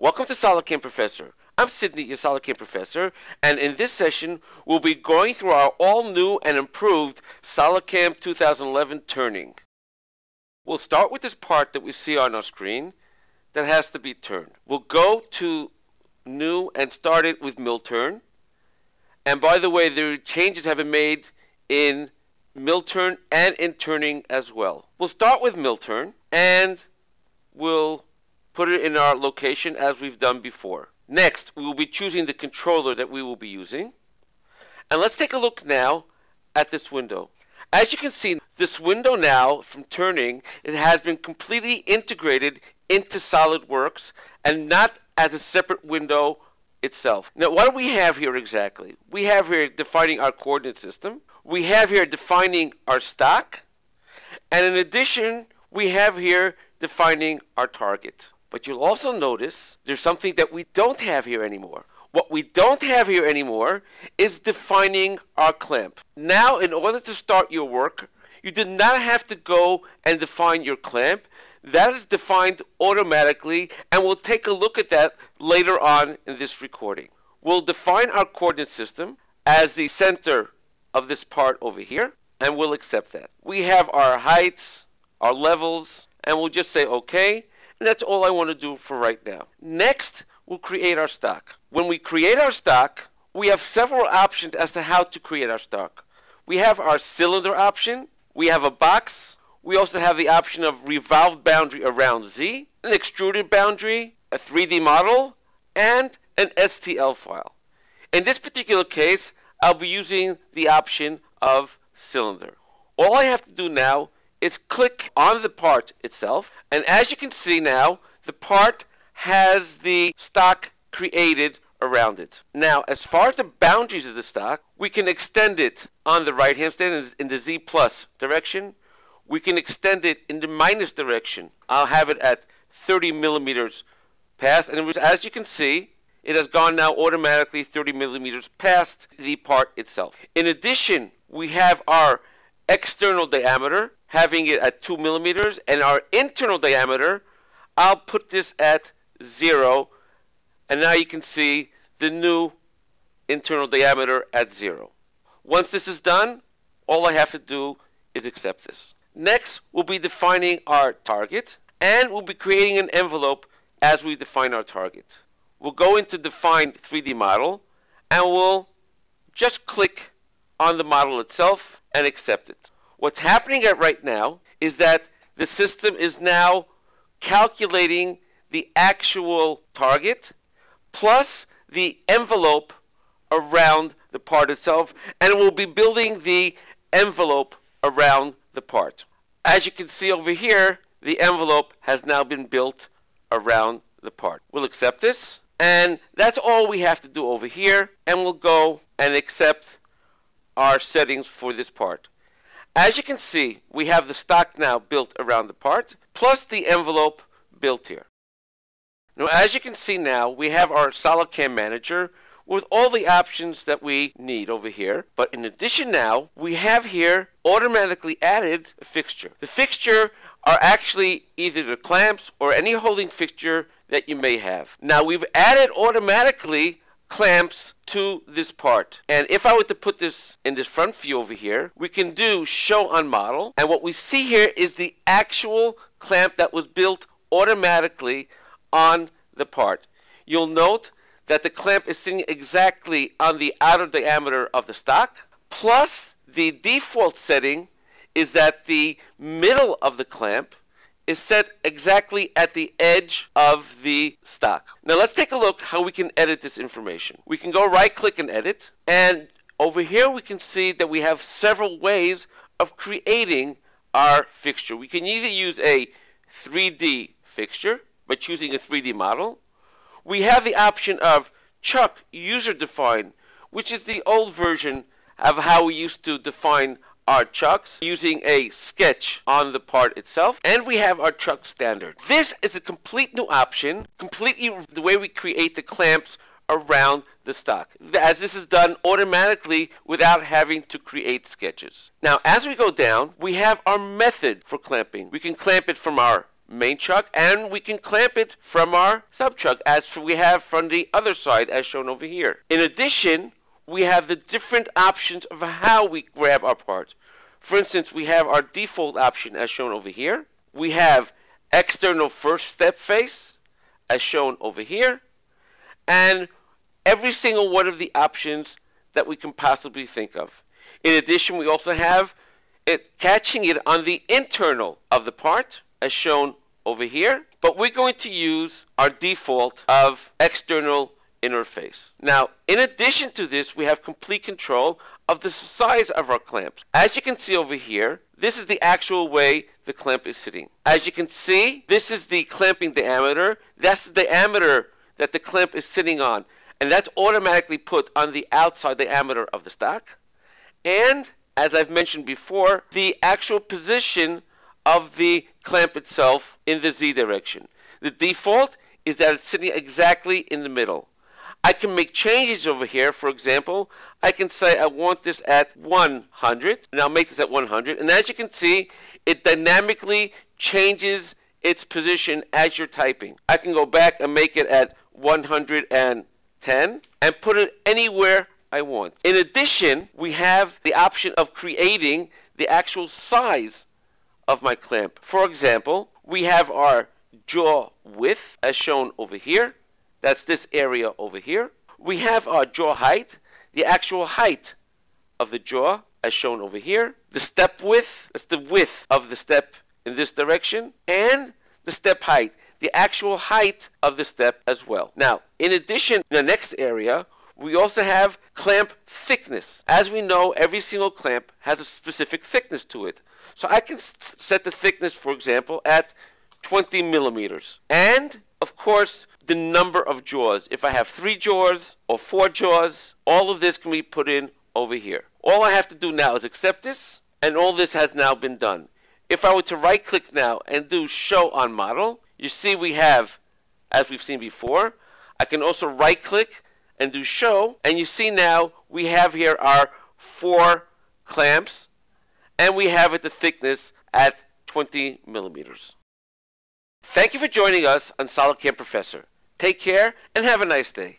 Welcome to SolidCam Professor. I'm Sydney, your SolidCam Professor, and in this session we'll be going through our all-new and improved SolidCam 2011 turning. We'll start with this part that we see on our screen that has to be turned. We'll go to New and start it with Mill Turn. And by the way, the changes have been made in Mill Turn and in Turning as well. We'll start with Mill Turn and we'll put it in our location as we've done before. Next, we will be choosing the controller that we will be using. And let's take a look now at this window. As you can see, this window now from turning, it has been completely integrated into SolidWorks and not as a separate window itself. Now, what do we have here exactly? We have here defining our coordinate system. We have here defining our stock. And in addition, we have here defining our target. But you'll also notice there's something that we don't have here anymore. What we don't have here anymore is defining our clamp. Now, in order to start your work, you do not have to go and define your clamp. That is defined automatically, and we'll take a look at that later on in this recording. We'll define our coordinate system as the center of this part over here, and we'll accept that. We have our heights, our levels, and we'll just say OK. And that's all I want to do for right now. Next, we'll create our stock. When we create our stock, we have several options as to how to create our stock. We have our cylinder option. We have a box. We also have the option of revolved boundary around Z, an extruded boundary, a 3D model, and an STL file. In this particular case, I'll be using the option of cylinder. All I have to do now is click on the part itself, and as you can see now, the part has the stock created around it. Now, as far as the boundaries of the stock, we can extend it on the right hand side in the Z plus direction. We can extend it in the minus direction. I'll have it at 30 millimeters past, and as you can see, it has gone now automatically 30 millimeters past the part itself. In addition, we have our external diameter, having it at 2 millimeters, and our internal diameter, I'll put this at 0, and now you can see the new internal diameter at 0. Once this is done, all I have to do is accept this. Next, we'll be defining our target, and we'll be creating an envelope as we define our target. We'll go into Define 3D Model, and we'll just click on the model itself and accept it. What's happening right now is that the system is now calculating the actual target plus the envelope around the part itself, and it will be building the envelope around the part. As you can see over here, the envelope has now been built around the part. We'll accept this, and that's all we have to do over here, and we'll go and accept our settings for this part. As you can see, we have the stock now built around the part, plus the envelope built here. Now, as you can see now, we have our SolidCam Manager with all the options that we need over here. But in addition now, we have here automatically added a fixture. The fixture are actually either the clamps or any holding fixture that you may have. Now, we've added automatically clamps to this part, and if I were to put this in this front view over here, we can do show on model, and what we see here is the actual clamp that was built automatically on the part. You'll note that the clamp is sitting exactly on the outer diameter of the stock, plus the default setting is that the middle of the clamp is set exactly at the edge of the stock. Now let's take a look how we can edit this information. We can go right click and edit, and over here we can see that we have several ways of creating our fixture. We can either use a 3D fixture by choosing a 3D model. We have the option of Chuck User Define, which is the old version of how we used to define our chucks using a sketch on the part itself, and we have our chuck standard. This is a complete new option, completely the way we create the clamps around the stock, as this is done automatically without having to create sketches. Now, as we go down, we have our method for clamping. We can clamp it from our main chuck, and we can clamp it from our sub chuck as we have from the other side as shown over here. In addition, we have the different options of how we grab our part. For instance, we have our default option as shown over here. We have external first step face as shown over here, and every single one of the options that we can possibly think of. In addition, we also have it catching it on the internal of the part as shown over here, but we're going to use our default of external inner face. Now, in addition to this, we have complete control of the size of our clamps. As you can see over here, this is the actual way the clamp is sitting. As you can see, this is the clamping diameter. That's the diameter that the clamp is sitting on, and that's automatically put on the outside diameter of the stock. And as I've mentioned before, the actual position of the clamp itself in the Z direction. The default is that it's sitting exactly in the middle. I can make changes over here. For example, I can say I want this at 100, and I'll make this at 100. And as you can see, it dynamically changes its position as you're typing. I can go back and make it at 110 and put it anywhere I want. In addition, we have the option of creating the actual size of my clamp. For example, we have our jaw width as shown over here. That's this area over here. We have our jaw height, the actual height of the jaw as shown over here. The step width, that's the width of the step in this direction. And the step height, the actual height of the step as well. Now, in addition, in the next area, we also have clamp thickness. As we know, every single clamp has a specific thickness to it. So I can set the thickness, for example, at 20 millimeters. And, of course, the number of jaws. If I have 3 jaws or 4 jaws, all of this can be put in over here. All I have to do now is accept this, and all this has now been done. If I were to right click now and do show on model, you see we have, as we've seen before, I can also right click and do show, and you see now we have here our 4 clamps, and we have it the thickness at 20 millimeters. Thank you for joining us on SolidCamp Professor. Take care and have a nice day.